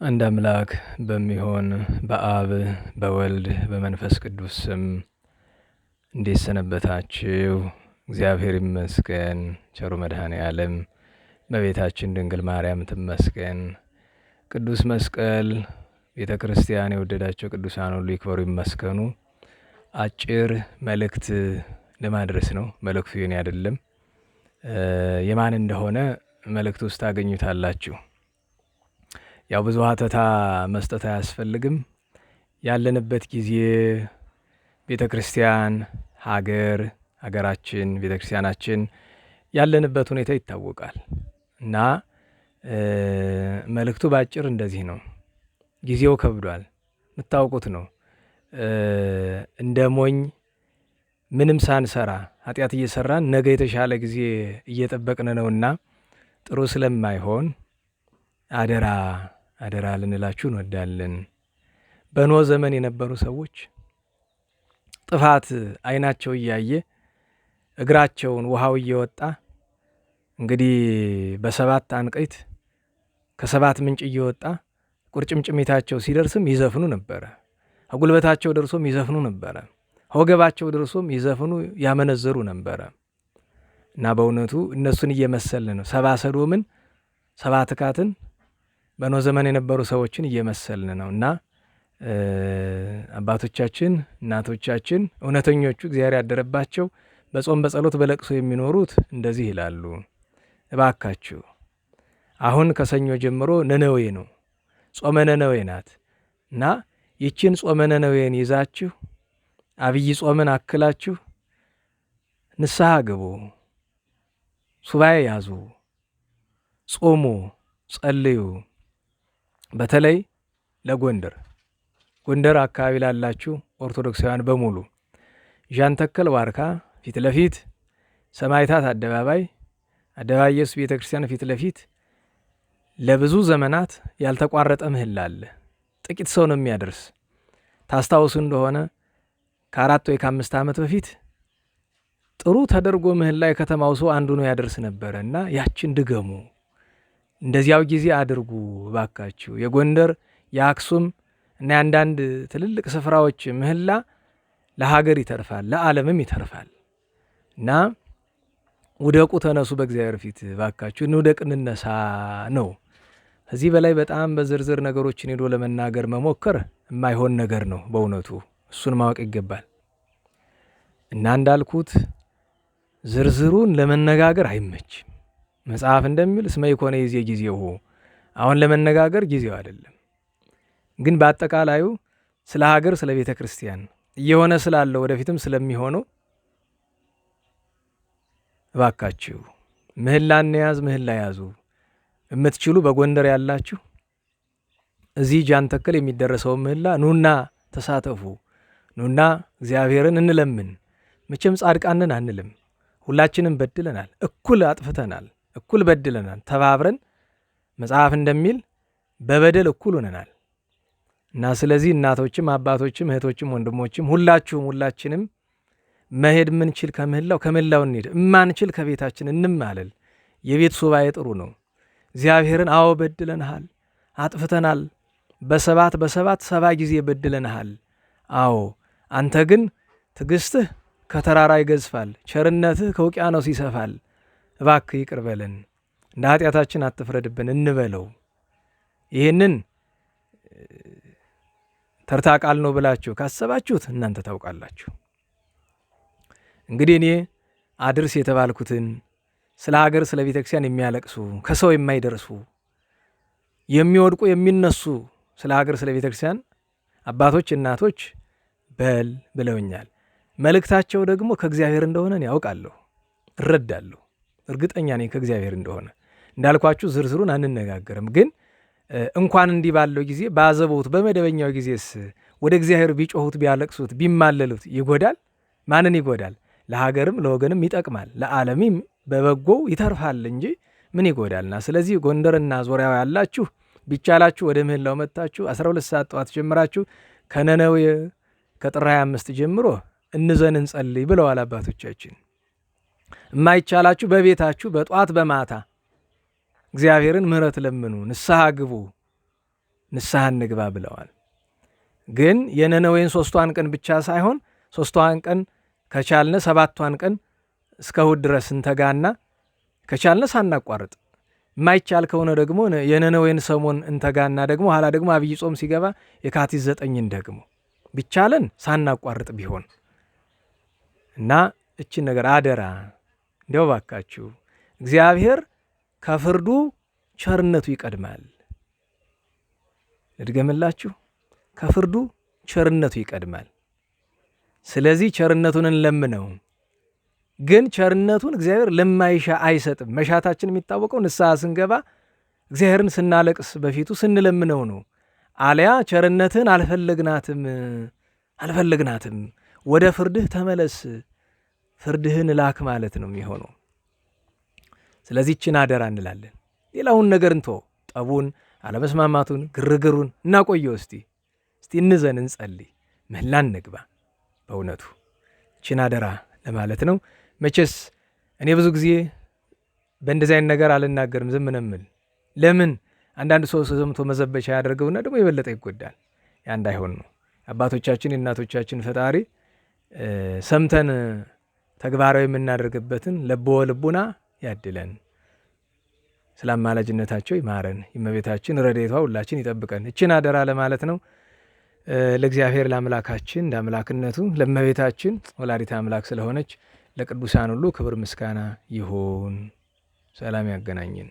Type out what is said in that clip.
አንድ አምላክ በሚሆን በአብ በወልድ በመንፈስ ቅዱስ ስም እንዴት ሰነበታችሁ? እግዚአብሔር ይመስገን። ቸሩ መድኃኔ ዓለም በቤታችን ድንግል ማርያም ትመስገን። ቅዱስ መስቀል ቤተ ክርስቲያን የወደዳቸው ቅዱሳን ሁሉ ይክበሩ ይመስገኑ። አጭር መልእክት ለማድረስ ነው። መልእክቱ የኔ አይደለም። የማን እንደሆነ መልእክቱ ውስጥ ታገኙታላችሁ። ያው ብዙ ሀተታ መስጠት አያስፈልግም። ያለንበት ጊዜ ቤተ ክርስቲያን ሀገራችን ቤተ ክርስቲያናችን ያለንበት ሁኔታ ይታወቃል እና መልእክቱ ባጭር እንደዚህ ነው። ጊዜው ከብዷል፣ የምታውቁት ነው። እንደ ሞኝ ምንም ሳንሰራ ኃጢአት እየሰራን ነገ የተሻለ ጊዜ እየጠበቅን ነውና ጥሩ ስለማይሆን አደራ ልንላችሁ እንወዳለን። በኖህ ዘመን የነበሩ ሰዎች ጥፋት ዓይናቸው እያየ እግራቸውን ውሃው እየወጣ እንግዲህ በሰባት አንቀይት ከሰባት ምንጭ እየወጣ ቁርጭምጭሚታቸው ሲደርስም ይዘፍኑ ነበረ። ከጉልበታቸው ደርሶም ይዘፍኑ ነበረ። ከወገባቸው ደርሶም ይዘፍኑ ያመነዘሩ ነበረ እና በእውነቱ እነሱን እየመሰልን ነው። ሰባ ሰዶምን ሰባ ትካትን በኖህ ዘመን የነበሩ ሰዎችን እየመሰልን ነው እና አባቶቻችን እናቶቻችን እውነተኞቹ እግዚአብሔር ያደረባቸው በጾም በጸሎት በለቅሶ የሚኖሩት እንደዚህ ይላሉ። እባካችሁ አሁን ከሰኞ ጀምሮ ነነዌ ነው፣ ጾመ ነነዌ ናት እና ይችን ጾመ ነነዌን ይዛችሁ አብይ ጾምን አክላችሁ ንስሐ ግቡ፣ ሱባኤ ያዙ፣ ጾሙ፣ ጸልዩ። በተለይ ጎንደር አካባቢ ላላችሁ ኦርቶዶክሳውያን በሙሉ ዣንተከል ዋርካ ፊት ለፊት ሰማዕታት አደባባይ ኢየሱስ ቤተ ክርስቲያን ፊት ለፊት ለብዙ ዘመናት ያልተቋረጠ ምህላ አለ። ጥቂት ሰው ነው የሚያደርስ። ታስታውሱ እንደሆነ ከ4 ወይ ከ5 ዓመት በፊት ጥሩ ተደርጎ ምህላ የከተማው ሰው አንዱ ነው ያደርስ ነበረ እና ያችን ድገሙ፣ እንደዚያው ጊዜ አድርጉ ባካችሁ። የጎንደር የአክሱም እና የአንዳንድ ትልልቅ ስፍራዎች ምህላ ለሀገር ይተርፋል፣ ለዓለምም ይተርፋል እና ውደቁ፣ ተነሱ፣ በእግዚአብሔር ፊት ባካችሁ እንውደቅ፣ እንነሳ ነው። ከዚህ በላይ በጣም በዝርዝር ነገሮችን ሄዶ ለመናገር መሞከር የማይሆን ነገር ነው በእውነቱ። እሱን ማወቅ ይገባል እና እንዳልኩት ዝርዝሩን ለመነጋገር አይመችም። መጽሐፍ እንደሚል እስመ ኢኮነ ይዜ ጊዜሁ፣ አሁን ለመነጋገር ጊዜው አይደለም። ግን በአጠቃላዩ ስለ ሀገር፣ ስለ ቤተ ክርስቲያን እየሆነ ስላለው ወደፊትም ስለሚሆነው እባካችሁ ምህላ እንያዝ፣ ምህላ ያዙ። የምትችሉ በጎንደር ያላችሁ እዚህ ጃንተከል የሚደረሰው ምህላ ኑና ተሳተፉ፣ ኑና እግዚአብሔርን እንለምን። መቼም ጻድቃንን አንልም። ሁላችንም በድለናል፣ እኩል አጥፍተናል፣ እኩል በድለናል። ተባብረን መጽሐፍ እንደሚል በበደል እኩል ሆነናል እና ስለዚህ እናቶችም አባቶችም እህቶችም ወንድሞችም ሁላችንም መሄድ ምንችል ከምህላው እንሄድ፣ እማንችል ከቤታችን እንማለል። የቤት ሱባኤ ጥሩ ነው። እግዚአብሔርን አዎ በድለንሃል፣ አጥፍተናል፣ በሰባት 70 ጊዜ በድለንሃል። አዎ አንተ ግን ትዕግስትህ ከተራራ ይገዝፋል፣ ቸርነትህ ከውቅያኖስ ይሰፋል። እባክህ ይቅር በለን፣ እንደ ኃጢአታችን አትፍረድብን እንበለው። ይህንን ተርታ ቃል ነው ብላችሁ ካሰባችሁት እናንተ ታውቃላችሁ። እንግዲህ እኔ አድርስ የተባልኩትን ስለ ሀገር፣ ስለ ቤተ ክርስቲያን የሚያለቅሱ ከሰው የማይደርሱ የሚወድቁ የሚነሱ ስለ ሀገር፣ ስለ ቤተ ክርስቲያን አባቶች እናቶች በል ብለውኛል። መልእክታቸው ደግሞ ከእግዚአብሔር እንደሆነ ያውቃለሁ፣ እረዳለሁ፣ እርግጠኛ ነኝ ከእግዚአብሔር እንደሆነ። እንዳልኳችሁ ዝርዝሩን አንነጋገርም። ግን እንኳን እንዲህ ባለው ጊዜ ባዘቦት በመደበኛው ጊዜስ ወደ እግዚአብሔር ቢጮሁት ቢያለቅሱት ቢማለሉት ይጎዳል? ማንን ይጎዳል? ለሀገርም ለወገንም ይጠቅማል፣ ለዓለምም በበጎው ይተርፋል እንጂ ምን ይጎዳልና። ስለዚህ ጎንደርና ዙሪያው ያላችሁ ቢቻላችሁ ወደ ምህላው መጥታችሁ 12 ሰዓት ጠዋት ጀምራችሁ ከነነዌ ከጥር 25 ጀምሮ እንዘን እንጸልይ ብለዋል አባቶቻችን። የማይቻላችሁ በቤታችሁ በጧት በማታ እግዚአብሔርን ምሕረት ለምኑ፣ ንስሐ ግቡ። ንስሐ እንግባ ብለዋል። ግን የነነዌን 3ቷን ቀን ብቻ ሳይሆን 3ቷን ቀን ከቻልነ 7ቷን ቀን እስከ እሑድ ድረስ እንተጋና ከቻልነ ሳናቋርጥ የማይቻል ከሆነ ደግሞ የነነዌን ሰሞን እንተጋና ደግሞ ኋላ ደግሞ አብይ ጾም ሲገባ የካቲት 9ን ደግሞ ቢቻለን ሳናቋርጥ ቢሆን እና እችን ነገር አደራ እንዲያው ባካችሁ እግዚአብሔር ከፍርዱ ቸርነቱ ይቀድማል። ልድገምላችሁ፣ ከፍርዱ ቸርነቱ ይቀድማል። ስለዚህ ቸርነቱን እንለምነው። ግን ቸርነቱን እግዚአብሔር ለማይሻ አይሰጥም። መሻታችን የሚታወቀው ንስሐ ስንገባ እግዚአብሔርን ስናለቅስ በፊቱ ስንለምነው ነው። አሊያ ቸርነትን አልፈለግናትም፣ ወደ ፍርድህ ተመለስ፣ ፍርድህን ላክ ማለት ነው የሚሆነው። ስለዚህ ይችን አደራ እንላለን። ሌላውን ነገር እንቶ ጠቡን፣ አለመስማማቱን፣ ግርግሩን እናቆየው። እስቲ እንዘን፣ እንጸልይ፣ ምህላ እንግባ። በእውነቱ ይችን አደራ ለማለት ነው። መቼስ እኔ ብዙ ጊዜ በእንደዚህ አይነት ነገር አልናገርም፣ ዝም ነው የምል። ለምን አንዳንድ ሰው ሰምቶ መዘበቻ ያደርገውና ደግሞ የበለጠ ይጎዳል። ያ እንዳይሆን ነው። አባቶቻችን የእናቶቻችን ፈጣሪ ሰምተን ተግባራዊ የምናደርግበትን ለበወ ልቡና ያድለን። ስለ አማላጅነታቸው ይማረን። የእመቤታችን ረድኤቷ ሁላችን ይጠብቀን። እችን አደራ ለማለት ነው። ለእግዚአብሔር ለአምላካችን እንደ አምላክነቱ ለእመቤታችን ወላዲተ አምላክ ስለሆነች ለቅዱሳን ሁሉ ክብር ምስጋና ይሁን። ሰላም ያገናኝን።